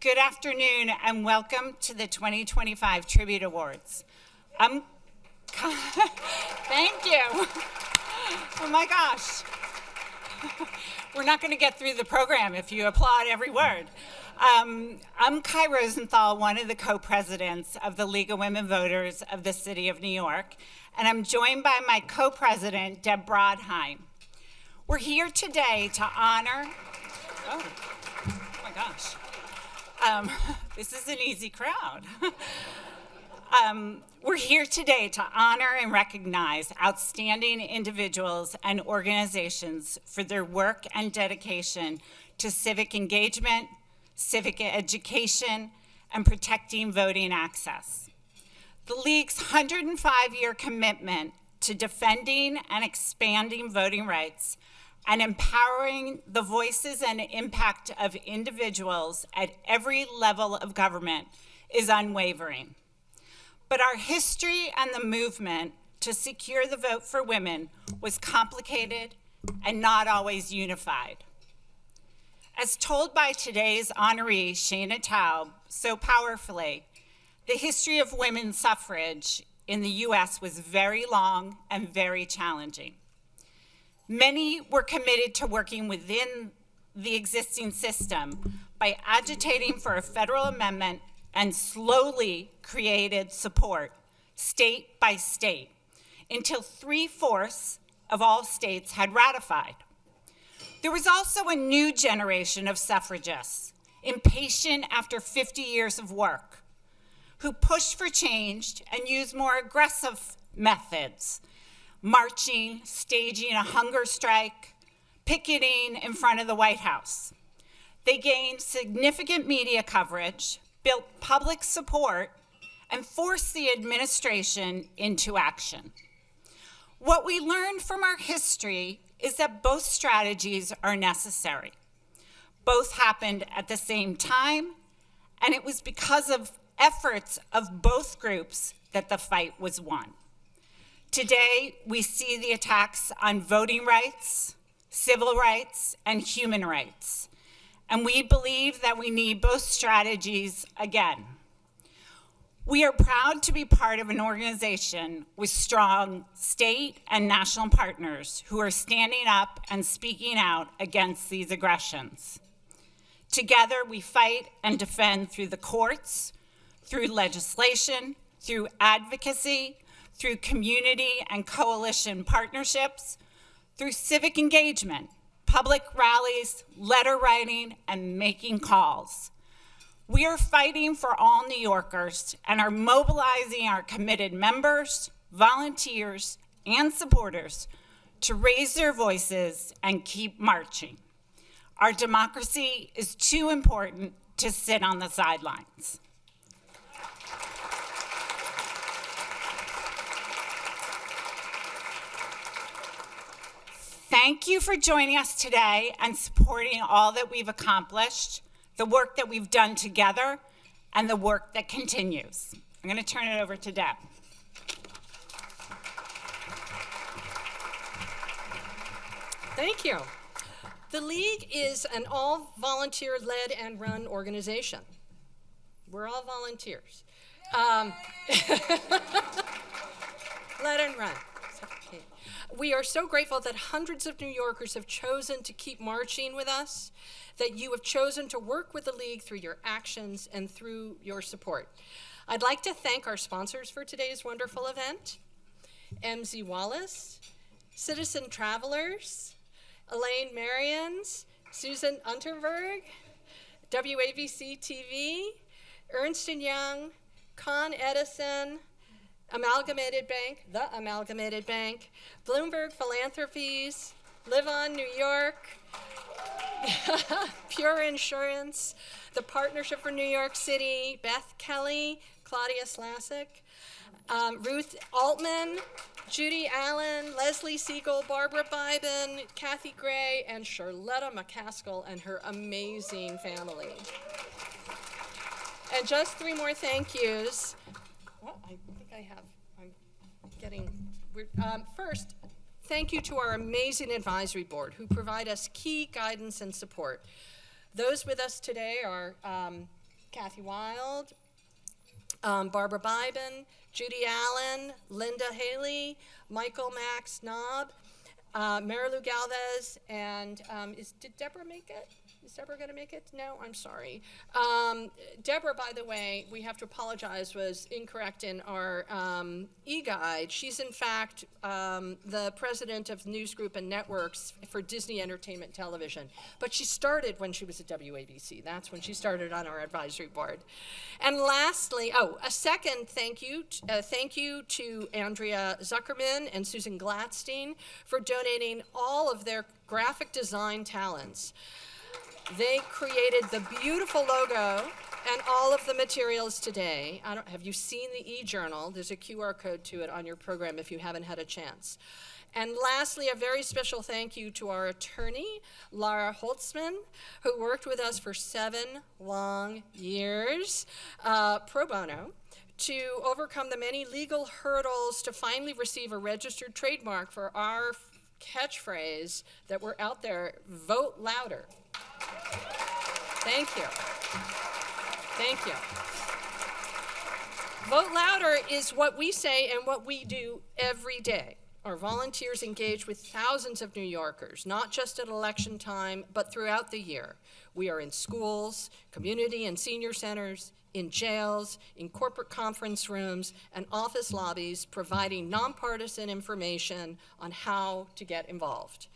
Good afternoon and welcome to the 2025 Tribute Awards. Thank you. Oh my gosh. We're not going to get through the program if you applaud every word. I'm Kai Rosenthal, one of the co-presidents of the League of Women Voters of the City of New York, and I'm joined by my co-president, Deb Brodheim. We're here today to honor, oh my gosh. This is an easy crowd. We're here today to honor and recognize outstanding individuals and organizations for their work and dedication to civic engagement, civic education, and protecting voting access. The League's 105-year commitment to defending and expanding voting rights and empowering the voices and impact of individuals at every level of government is unwavering. But our history and the movement to secure the vote for women was complicated and not always unified. As told by today's honoree, Shana Taub, so powerfully, the history of women's suffrage in the US was very long and very challenging. Many were committed to working within the existing system by agitating for a federal amendment and slowly created support, state by state, until 3/4 of all states had ratified. There was also a new generation of suffragists, impatient after 50 years of work, who pushed for change and used more aggressive methods, marching, staging a hunger strike, picketing in front of the White House. They gained significant media coverage, built public support, and forced the administration into action. What we learned from our history is that both strategies are necessary. Both happened at the same time, and it was because of efforts of both groups that the fight was won. Today, we see the attacks on voting rights, civil rights, and human rights, and we believe that we need both strategies again. We are proud to be part of an organization with strong state and national partners who are standing up and speaking out against these aggressions. Together, we fight and defend through the courts, through legislation, through advocacy, through community and coalition partnerships, through civic engagement, public rallies, letter writing, and making calls. We are fighting for all New Yorkers and are mobilizing our committed members, volunteers, and supporters to raise their voices and keep marching. Our democracy is too important to sit on the sidelines. Thank you for joining us today and supporting all that we've accomplished, the work that we've done together, and the work that continues. I'm going to turn it over to Deb. Thank you. The League is an all-volunteer-led and run organization. We're all volunteers. Led and run. We are so grateful that hundreds of New Yorkers have chosen to keep marching with us, that you have chosen to work with the League through your actions and through your support. I'd like to thank our sponsors for today's wonderful event, MZ Wallace, Citizen Travelers, Elaine Marians, Susan Unterberg, WABC TV, Ernst & Young, Con Edison, Amalgamated Bank, the Amalgamated Bank, Bloomberg Philanthropies, Live On New York, Pure Insurance, the Partnership for New York City, Beth Kelly, Claudia Slasic, Ruth Altman, Judy Allen, Leslie Siegel, Barbara Bybin, Kathy Gray, and Charlotta McCaskill and her amazing family. And just three more thank yous. Well, I think I have. I'm getting weird. First, thank you to our amazing advisory board who provide us key guidance and support. Those with us today are Kathy Wild, Barbara Bybin, Judy Allen, Linda Haley, Michael Max Knob, Marilu Galvez, and did Deborah make it? Is Deborah going to make it? No, I'm sorry. Deborah, by the way, we have to apologize, was incorrect in our e-guide. She's, in fact, the president of News Group and Networks for Disney Entertainment Television. But she started when she was at WABC. That's when she started on our advisory board. And lastly, a second thank you to Andrea Zuckerman and Susan Gladstein for donating all of their graphic design talents. They created the beautiful logo and all of the materials today. Have you seen the e-journal? There's a QR code to it on your program if you haven't had a chance. And lastly, a very special thank you to our attorney, Lara Holtzman, who worked with us for 7 long years, pro bono, to overcome the many legal hurdles to finally receive a registered trademark for our catchphrase that we're out there, vote louder. Thank you. Thank you. Vote louder is what we say and what we do every day. Our volunteers engage with thousands of New Yorkers, not just at election time, but throughout the year. We are in schools, community and senior centers, in jails, in corporate conference rooms, and office lobbies, providing nonpartisan information on how to get involved.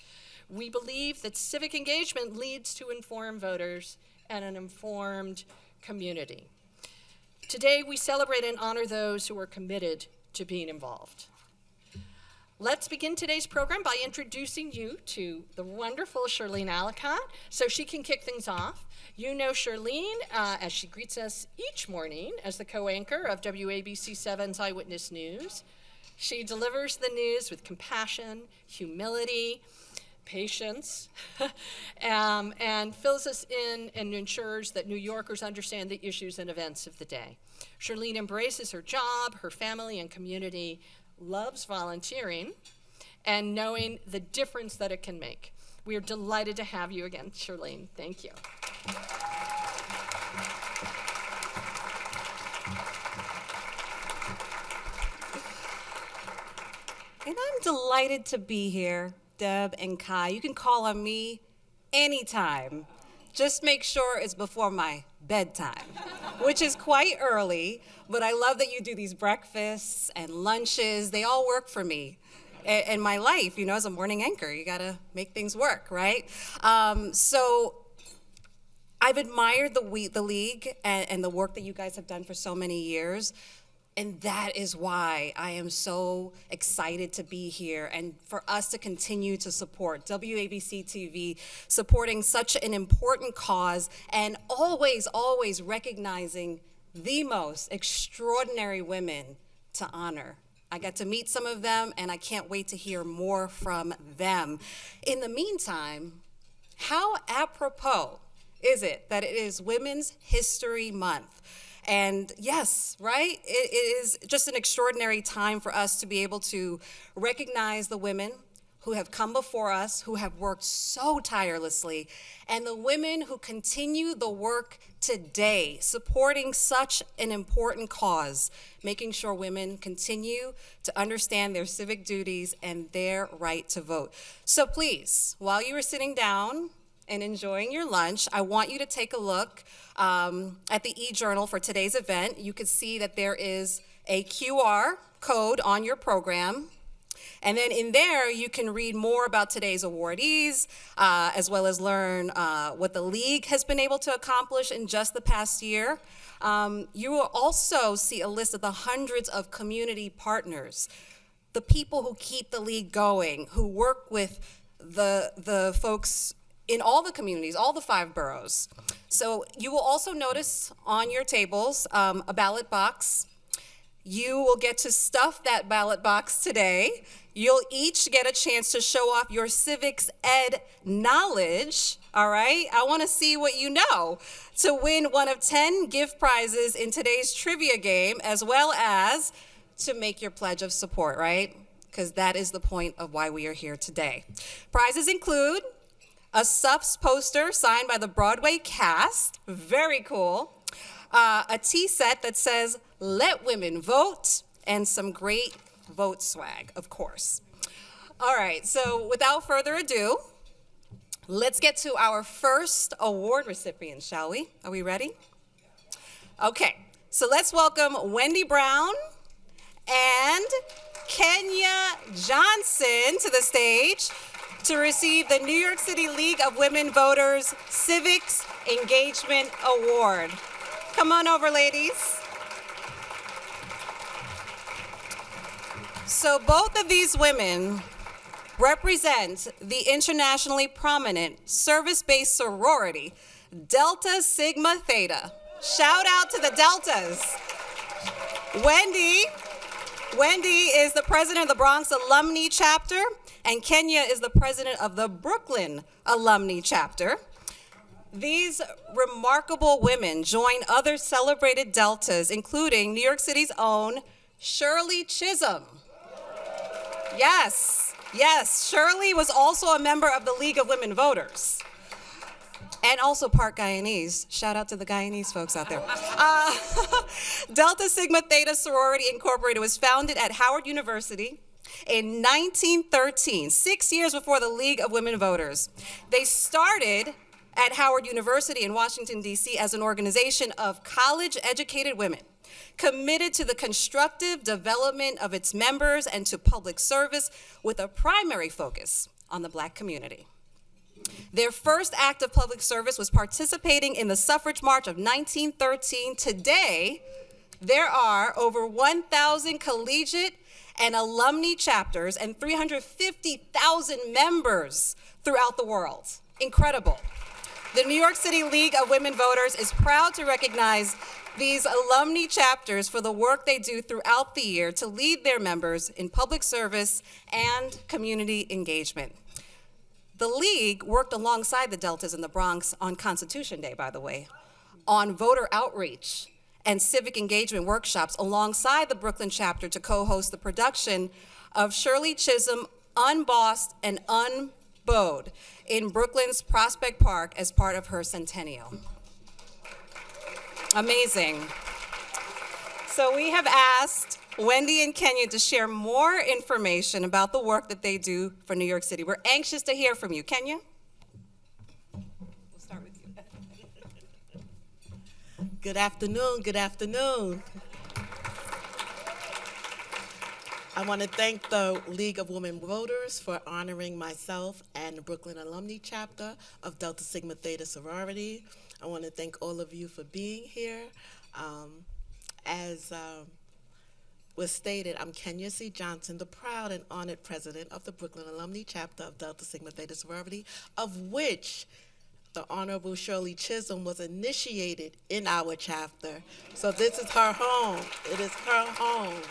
We believe that civic engagement leads to informed voters and an informed community. Today, we celebrate and honor those who are committed to being involved. Let's begin today's program by introducing you to the wonderful Shirlene Alicott, so she can kick things off. You know Shirlene as she greets us each morning as the co-anchor of WABC 7's Eyewitness News. She delivers the news with compassion, humility, patience, and fills us in and ensures that New Yorkers understand the issues and events of the day. Shirlene embraces her job, her family, and community, loves volunteering, and knowing the difference that it can make. We are delighted to have you again, Shirlene. Thank you. And I'm delighted to be here, Deb and Kai. You can call on me anytime. Just make sure it's before my bedtime, which is quite early, but I love that you do these breakfasts and lunches. They all work for me in my life. You know, as a morning anchor, you gotta make things work, right? So I've admired the league and the work that you guys have done for so many years. And that is why I am so excited to be here and for us to continue to support WABC TV, supporting such an important cause and always, always recognizing the most extraordinary women to honor. I got to meet some of them and I can't wait to hear more from them. In the meantime, how apropos is it that it is Women's History Month? And yes, right, it is just an extraordinary time for us to be able to recognize the women who have come before us, who have worked so tirelessly, and the women who continue the work today, supporting such an important cause, making sure women continue to understand their civic duties and their right to vote. So please, while you are sitting down and enjoying your lunch, I want you to take a look at the e-journal for today's event. You can see that there is a QR code on your program. And then in there, you can read more about today's awardees, as well as learn what the league has been able to accomplish in just the past year. You will also see a list of the hundreds of community partners, the people who keep the league going, who work with the folks in all the communities, all the 5 boroughs. So you will also notice on your tables a ballot box. You will get to stuff that ballot box today. You'll each get a chance to show off your civics ed knowledge, all right? I wanna see what you know to win one of 10 gift prizes in today's trivia game, as well as to make your pledge of support, right? Because that is the point of why we are here today. Prizes include a SUFS poster signed by the Broadway cast, very cool. a tea set that says, "Let women vote," and some great vote swag, of course. All right, so without further ado, let's get to our first award recipient, shall we? Are we ready? Okay, so let's welcome Wendy Brown and Kenya Johnson to the stage to receive the New York City League of Women Voters Civics Engagement Award. Come on over, ladies. So both of these women represent the internationally prominent service-based sorority, Delta Sigma Theta. Shout out to the Deltas. Wendy is the president of the Bronx Alumni Chapter, and Kenya is the president of the Brooklyn Alumni Chapter. These remarkable women join other celebrated Deltas, including New York City's own Shirley Chisholm. Yes, Shirley was also a member of the League of Women Voters. And also part Guyanese. Shout out to the Guyanese folks out there. Delta Sigma Theta Sorority Incorporated was founded at Howard University in 1913, 6 years before the League of Women Voters. They started at Howard University in Washington, D.C. as an organization of college-educated women committed to the constructive development of its members and to public service with a primary focus on the Black community. Their first act of public service was participating in the suffrage march of 1913. Today, there are over 1,000 collegiate and alumni chapters and 350,000 members throughout the world. Incredible. The New York City League of Women Voters is proud to recognize these alumni chapters for the work they do throughout the year to lead their members in public service and community engagement. The League worked alongside the Deltas in the Bronx on Constitution Day, by the way, on voter outreach and civic engagement workshops alongside the Brooklyn chapter to co-host the production of Shirley Chisholm Unbossed and Unbowed in Brooklyn's Prospect Park as part of her centennial. Amazing. So we have asked Wendy and Kenya to share more information about the work that they do for New York City. We're anxious to hear from you. Kenya? We'll start with you. Good afternoon, good afternoon. I want to thank the League of Women Voters for honoring myself and the Brooklyn Alumni Chapter of Delta Sigma Theta Sorority. I want to thank all of you for being here. As was stated, I'm Kenya C. Johnson, the proud and honored president of the Brooklyn Alumni Chapter of Delta Sigma Theta Sorority, of which the Honorable Shirley Chisholm was initiated in our chapter. So this is her home. It is her home.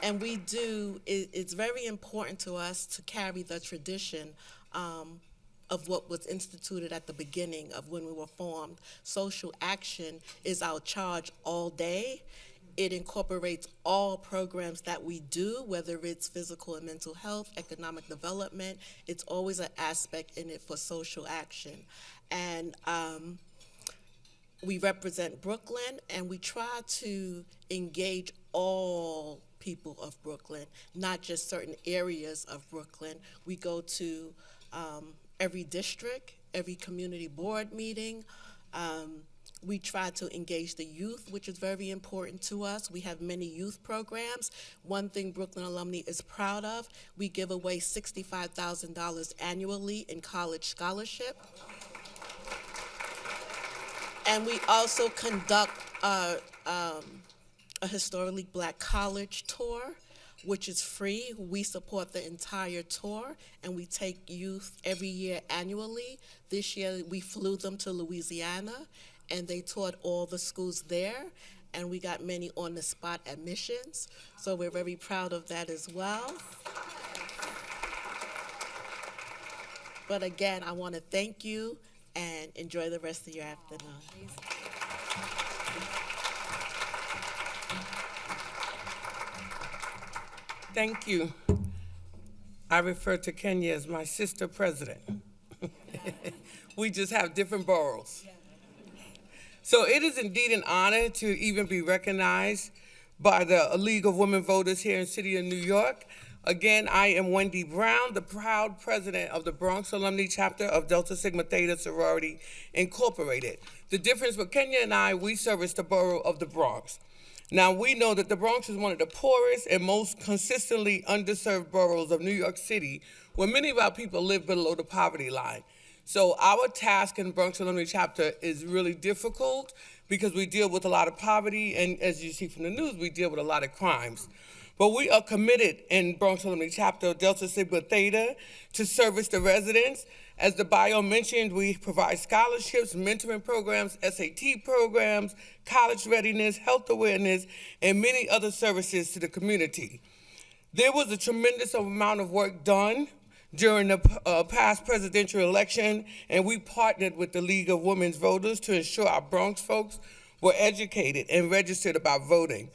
And it's very important to us to carry the tradition of what was instituted at the beginning of when we were formed. Social action is our charge all day. It incorporates all programs that we do, whether it's physical and mental health, economic development. It's always an aspect in it for social action. And we represent Brooklyn, and we try to engage all people of Brooklyn, not just certain areas of Brooklyn. We go to every district, every community board meeting. We try to engage the youth, which is very important to us. We have many youth programs. One thing Brooklyn Alumni is proud of, we give away $65,000 annually in college scholarship. And we also conduct a historically Black college tour, which is free. We support the entire tour, and we take youth every year annually. This year, we flew them to Louisiana, and they taught all the schools there, and we got many on-the-spot admissions, so we're very proud of that as well. But again, I want to thank you, and enjoy the rest of your afternoon. Thank you. I refer to Kenya as my sister president. We just have different boroughs. So it is indeed an honor to even be recognized by the League of Women Voters here in the city of New York. Again, I am Wendy Brown, the proud president of the Bronx Alumni Chapter of Delta Sigma Theta Sorority Incorporated. The difference with Kenya and I, we service the borough of the Bronx. Now, we know that the Bronx is one of the poorest and most consistently underserved boroughs of New York City, where many of our people live below the poverty line. So our task in Bronx Alumni Chapter is really difficult because we deal with a lot of poverty, and as you see from the news, we deal with a lot of crimes. But we are committed in Bronx Alumni Chapter of Delta Sigma Theta to service the residents. As the bio mentioned, we provide scholarships, mentoring programs, SAT programs, college readiness, health awareness, and many other services to the community. There was a tremendous amount of work done during the past presidential election, and we partnered with the League of Women's Voters to ensure our Bronx folks were educated and registered about voting.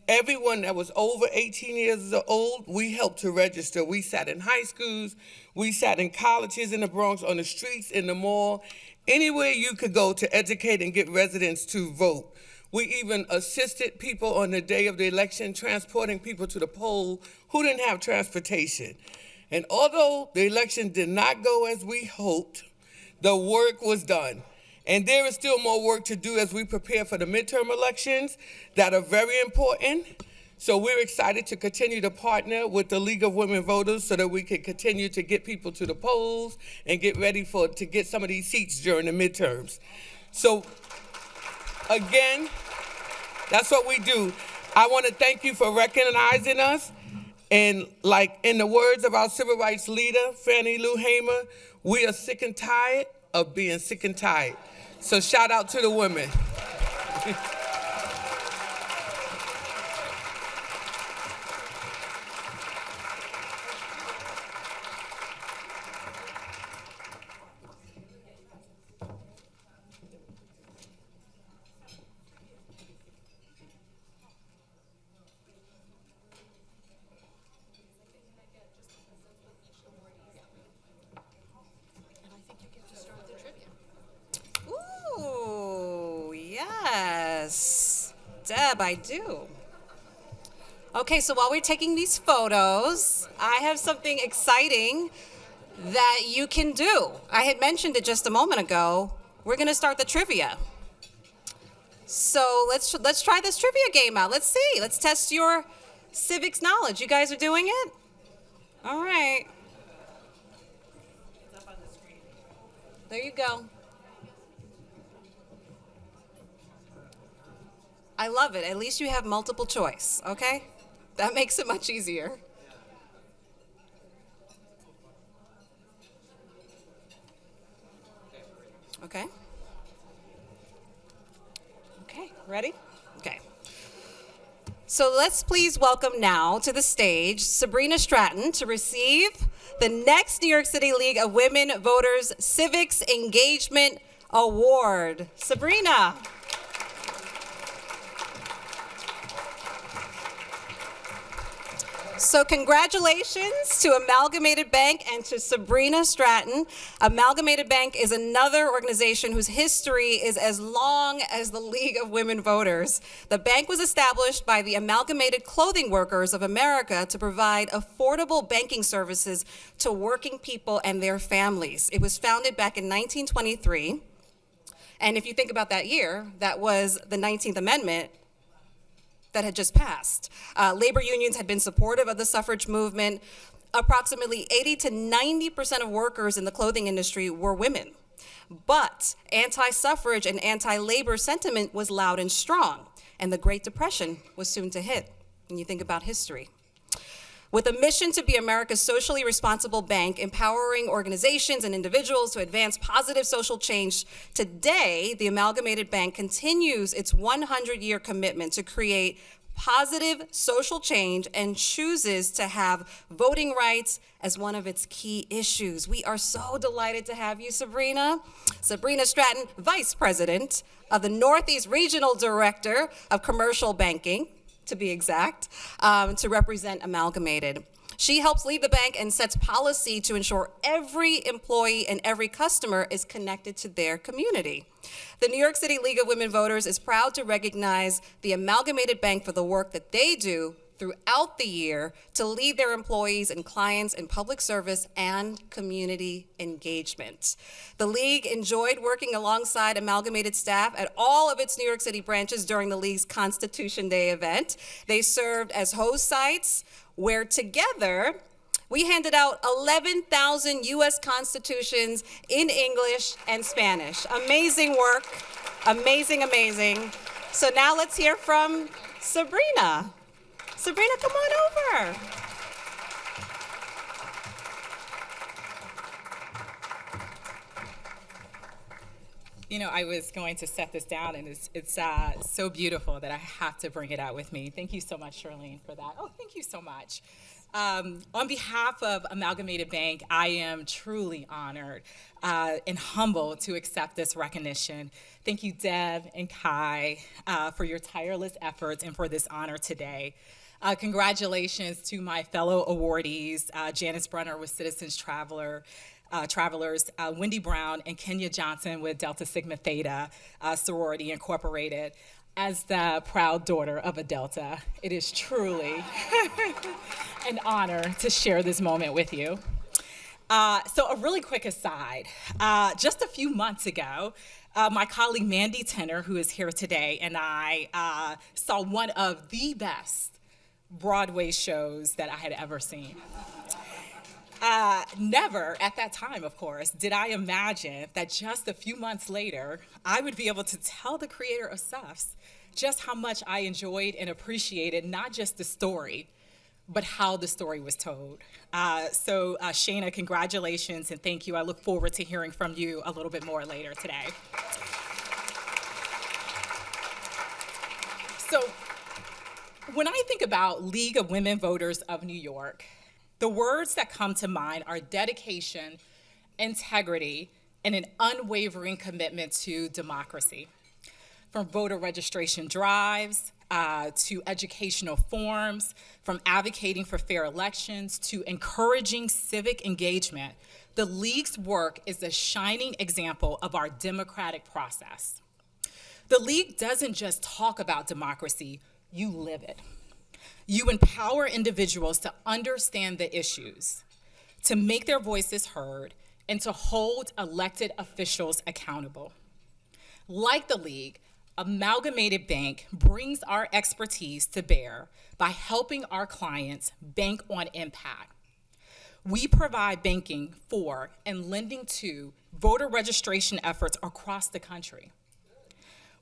Everyone that was over 18 years old, we helped to register. We sat in high schools, we sat in colleges in the Bronx, on the streets, in the mall, anywhere you could go to educate and get residents to vote. We even assisted people on the day of the election, transporting people to the poll who didn't have transportation. And although the election did not go as we hoped, the work was done. And there is still more work to do as we prepare for the midterm elections that are very important. So we're excited to continue to partner with the League of Women Voters so that we can continue to get people to the polls and get ready to get some of these seats during the midterms. So again, that's what we do. I want to thank you for recognizing us. And like in the words of our civil rights leader, Fannie Lou Hamer, we are sick and tired of being sick and tired. So shout out to the women. Ooh, yes. Deb, I do. Okay, so while we're taking these photos, I have something exciting that you can do. I had mentioned it just a moment ago. We're gonna start the trivia. So let's try this trivia game out. Let's see. Let's test your civics knowledge. You guys are doing it? All right. There you go. I love it. At least you have multiple choice, okay? That makes it much easier. Okay. Okay, ready? Okay. So let's please welcome now to the stage Sabrina Stratton to receive the next New York City League of Women Voters Civics Engagement Award. Sabrina. So congratulations to Amalgamated Bank and to Sabrina Stratton. Amalgamated Bank is another organization whose history is as long as the League of Women Voters. The bank was established by the Amalgamated Clothing Workers of America to provide affordable banking services to working people and their families. It was founded back in 1923. And if you think about that year, that was the 19th Amendment that had just passed. Labor unions had been supportive of the suffrage movement. Approximately 80 to 90% of workers in the clothing industry were women. But anti-suffrage and anti-labor sentiment was loud and strong, and the Great Depression was soon to hit, when you think about history. With a mission to be America's socially responsible bank, empowering organizations and individuals to advance positive social change, today, the Amalgamated Bank continues its 100-year commitment to create positive social change and chooses to have voting rights as one of its key issues. We are so delighted to have you, Sabrina. Sabrina Stratton, Vice President of the Northeast Regional Director of Commercial Banking, to be exact, to represent Amalgamated. She helps lead the bank and sets policy to ensure every employee and every customer is connected to their community. The New York City League of Women Voters is proud to recognize the Amalgamated Bank for the work that they do throughout the year to lead their employees and clients in public service and community engagement. The League enjoyed working alongside Amalgamated staff at all of its New York City branches during the League's Constitution Day event. They served as host sites where together we handed out 11,000 U.S. Constitutions in English and Spanish. Amazing work, amazing, amazing. So now let's hear from Sabrina. Sabrina, come on over. You know, I was going to set this down, and it's so beautiful that I have to bring it out with me. Thank you so much, Charlene, for that. Oh, thank you so much. On behalf of Amalgamated Bank, I am truly honored and humbled to accept this recognition. Thank you, Deb and Kai, for your tireless efforts and for this honor today. Congratulations to my fellow awardees, Janice Brunner with Citizens Travelers, Wendy Brown and Kenya Johnson with Delta Sigma Theta Sorority Incorporated. As the proud daughter of a Delta, it is truly an honor to share this moment with you. So a really quick aside, just a few months ago, my colleague Mandy Tenner, who is here today, and I saw one of the best Broadway shows that I had ever seen. Never at that time, of course, did I imagine that just a few months later, I would be able to tell the creator of Suffs just how much I enjoyed and appreciated not just the story, but how the story was told. So Shayna, congratulations and thank you. I look forward to hearing from you a little bit more later today. So when I think about League of Women Voters of New York, the words that come to mind are dedication, integrity, and an unwavering commitment to democracy. From voter registration drives, to educational forums, from advocating for fair elections, to encouraging civic engagement, the League's work is a shining example of our democratic process. The League doesn't just talk about democracy, you live it. You empower individuals to understand the issues, to make their voices heard, and to hold elected officials accountable. Like the League, Amalgamated Bank brings our expertise to bear by helping our clients bank on impact. We provide banking for and lending to voter registration efforts across the country.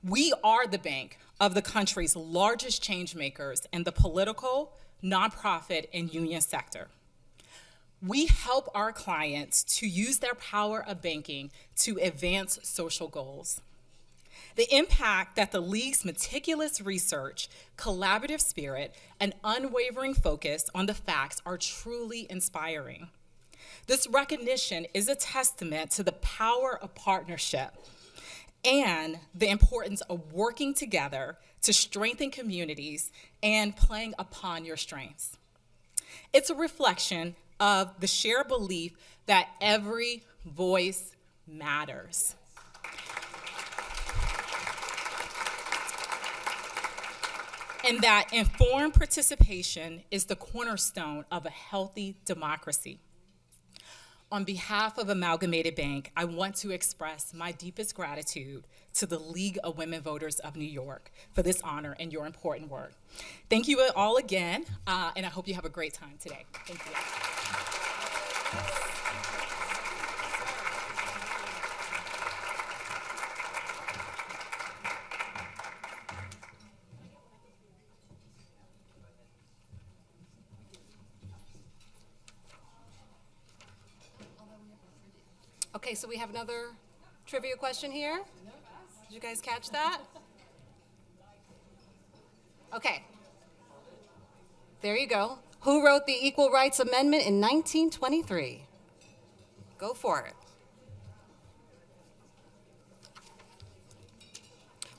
We are the bank of the country's largest change makers in the political, nonprofit, and union sector. We help our clients to use their power of banking to advance social goals. The impact that the League's meticulous research, collaborative spirit, and unwavering focus on the facts are truly inspiring. This recognition is a testament to the power of partnership and the importance of working together to strengthen communities and playing upon your strengths. It's a reflection of the shared belief that every voice matters. And that informed participation is the cornerstone of a healthy democracy. On behalf of Amalgamated Bank, I want to express my deepest gratitude to the League of Women Voters of New York for this honor and your important work. Thank you all again, and I hope you have a great time today. Thank you. Okay, so we have another trivia question here. Did you guys catch that? Okay. There you go. Who wrote the Equal Rights Amendment in 1923? Go for it.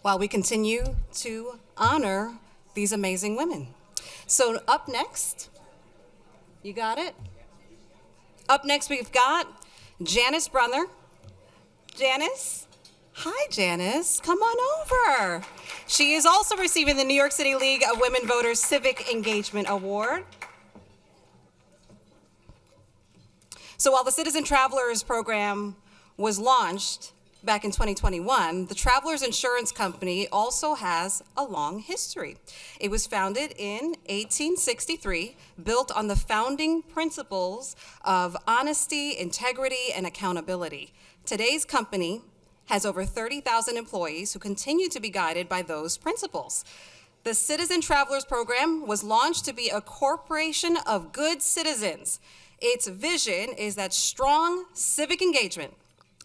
While we continue to honor these amazing women. So up next, You got it? Up next, we've got Janice Brunner. Janice? Hi, Janice. Come on over. She is also receiving the New York City League of Women Voters Civic Engagement Award. So while the Citizen Travelers program was launched back in 2021, the Travelers Insurance Company also has a long history. It was founded in 1863, built on the founding principles of honesty, integrity, and accountability. Today's company has over 30,000 employees who continue to be guided by those principles. The Citizen Travelers Program was launched to be a corporation of good citizens. Its vision is that strong civic engagement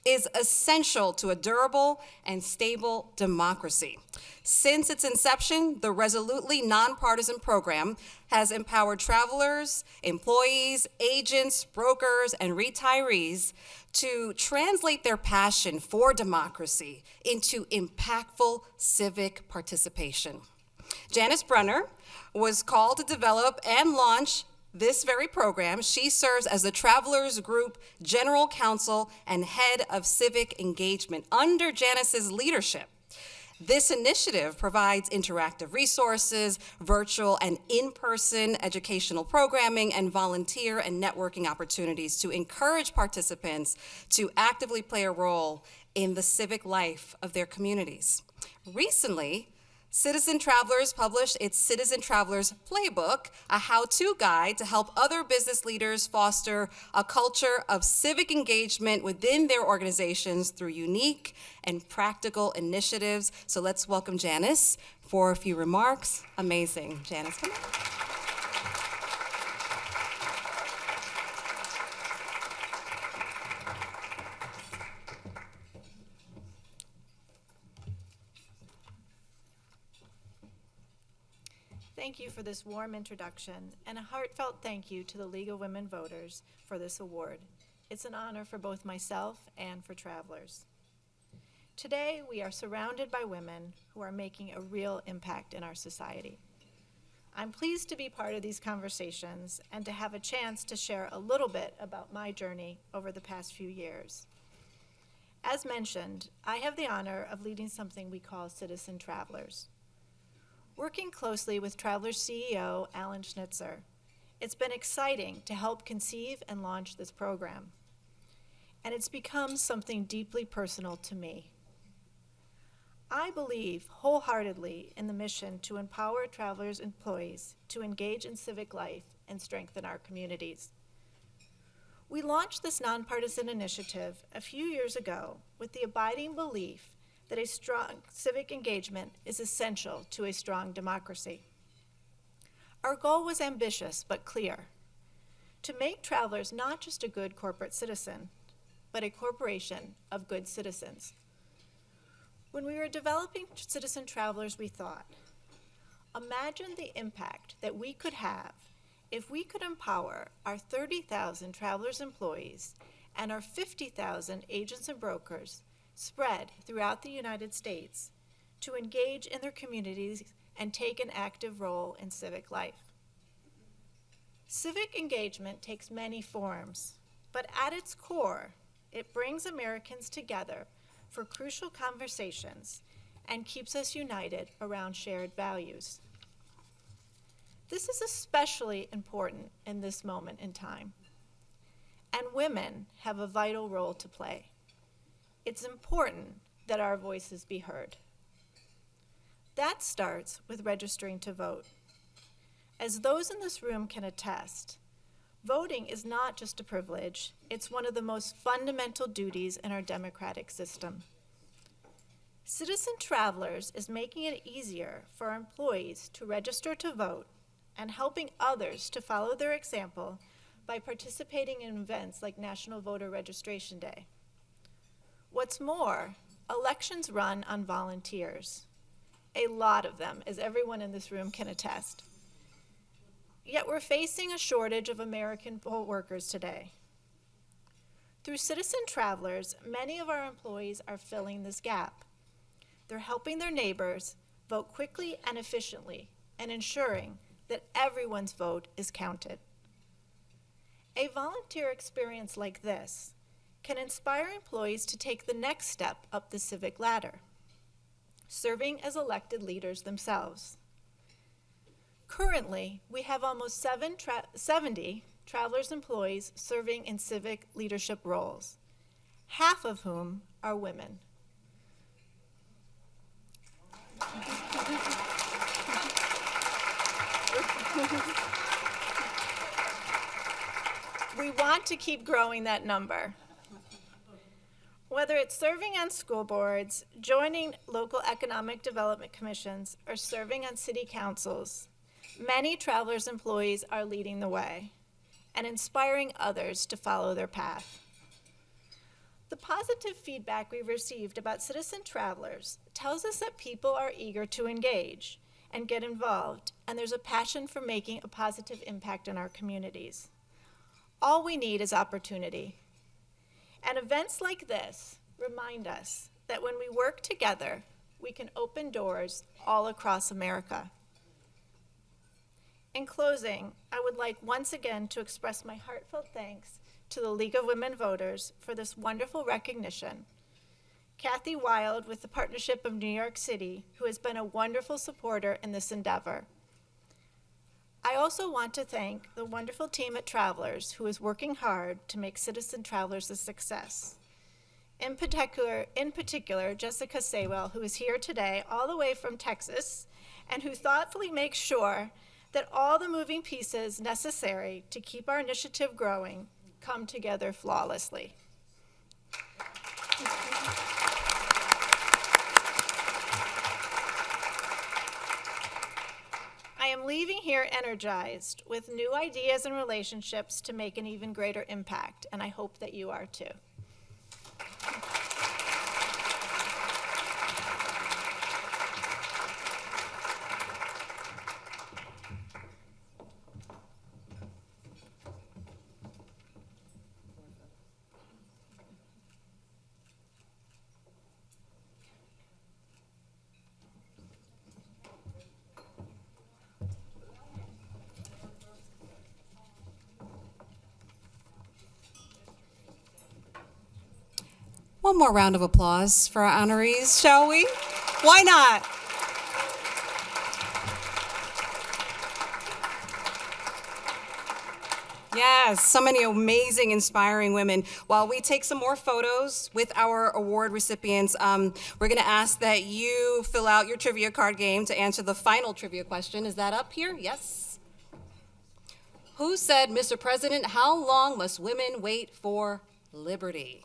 is essential to a durable and stable democracy. Since its inception, the resolutely nonpartisan program has empowered travelers, employees, agents, brokers, and retirees to translate their passion for democracy into impactful civic participation. Janice Brunner was called to develop and launch this very program. She serves as the Travelers Group General Counsel and Head of Civic Engagement under Janice's leadership. This initiative provides interactive resources, virtual and in-person educational programming, and volunteer and networking opportunities to encourage participants to actively play a role in the civic life of their communities. Recently, Citizen Travelers published its Citizen Travelers Playbook, a how-to guide to help other business leaders foster a culture of civic engagement within their organizations through unique and practical initiatives. So let's welcome Janice for a few remarks. Amazing. Janice, come on. Thank you for this warm introduction, and a heartfelt thank you to the League of Women Voters for this award. It's an honor for both myself and for travelers. Today, we are surrounded by women who are making a real impact in our society. I'm pleased to be part of these conversations and to have a chance to share a little bit about my journey over the past few years. As mentioned, I have the honor of leading something we call Citizen Travelers. Working closely with Travelers CEO Alan Schnitzer, it's been exciting to help conceive and launch this program. And it's become something deeply personal to me. I believe wholeheartedly in the mission to empower Travelers employees to engage in civic life and strengthen our communities. We launched this nonpartisan initiative a few years ago with the abiding belief that a strong civic engagement is essential to a strong democracy. Our goal was ambitious but clear: to make Travelers not just a good corporate citizen, but a corporation of good citizens. When we were developing Citizen Travelers, we thought, imagine the impact that we could have if we could empower our 30,000 Travelers employees and our 50,000 agents and brokers spread throughout the United States to engage in their communities and take an active role in civic life. Civic engagement takes many forms, but at its core, it brings Americans together for crucial conversations and keeps us united around shared values. This is especially important in this moment in time, and women have a vital role to play. It's important that our voices be heard. That starts with registering to vote. As those in this room can attest, voting is not just a privilege, it's one of the most fundamental duties in our democratic system. Citizen Travelers is making it easier for our employees to register to vote and helping others to follow their example by participating in events like National Voter Registration Day. What's more, elections run on volunteers, a lot of them, as everyone in this room can attest. Yet we're facing a shortage of American poll workers today. Through Citizen Travelers, many of our employees are filling this gap. They're helping their neighbors vote quickly and efficiently and ensuring that everyone's vote is counted. A volunteer experience like this can inspire employees to take the next step up the civic ladder, serving as elected leaders themselves. Currently, we have almost 70 Travelers employees serving in civic leadership roles, half of whom are women. We want to keep growing that number. Whether it's serving on school boards, joining local economic development commissions, or serving on city councils, many Travelers employees are leading the way and inspiring others to follow their path. The positive feedback we've received about Citizen Travelers tells us that people are eager to engage and get involved, and there's a passion for making a positive impact in our communities. All we need is opportunity. And events like this remind us that when we work together, we can open doors all across America. In closing, I would like once again to express my heartfelt thanks to the League of Women Voters for this wonderful recognition. Kathy Wild with the Partnership of New York City, who has been a wonderful supporter in this endeavor. I also want to thank the wonderful team at Travelers who is working hard to make Citizen Travelers a success. In particular, Jessica Sewell, who is here today all the way from Texas, and who thoughtfully makes sure that all the moving pieces necessary to keep our initiative growing come together flawlessly. I am leaving here energized with new ideas and relationships to make an even greater impact, and I hope that you are too. One more round of applause for our honorees, shall we? Why not? Yes, so many amazing, inspiring women. While we take some more photos with our award recipients, we're gonna ask that you fill out your trivia card game to answer the final trivia question. Is that up here? Yes. Who said, Mr. President, how long must women wait for liberty?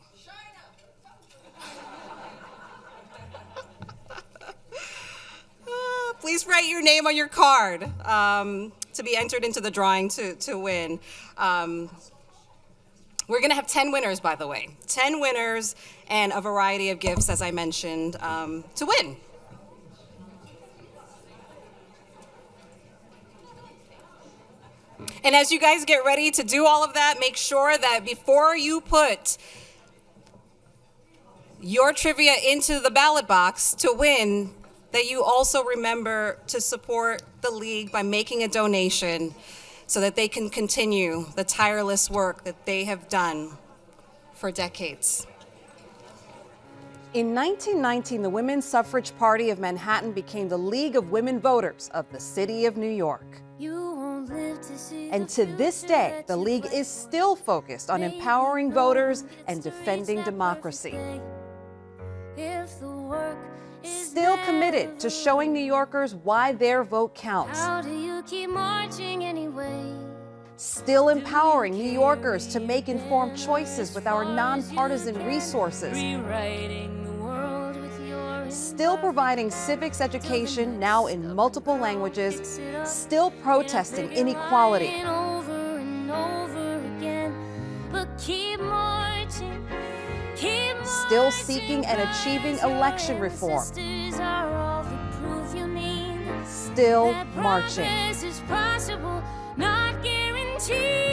Please write your name on your card to be entered into the drawing to win. We're gonna have 10 winners, by the way. 10 winners and a variety of gifts, as I mentioned, to win. And as you guys get ready to do all of that, make sure that before you put your trivia into the ballot box to win, that you also remember to support the League by making a donation so that they can continue the tireless work that they have done for decades. In 1919, the Women's Suffrage Party of Manhattan became the League of Women Voters of the City of New York. And to this day, the League is still focused on empowering voters and defending democracy. Still committed to showing New Yorkers why their vote counts. How do you keep marching anyway? Still empowering New Yorkers to make informed choices with our nonpartisan resources. Rewriting the world with your Still providing civics education, now in multiple languages. Still protesting inequality. over and over again. But keep marching, keep marching. Still seeking and achieving election reform. Sisters are all the proof you need. Still That marching. progress is possible, not guaranteed.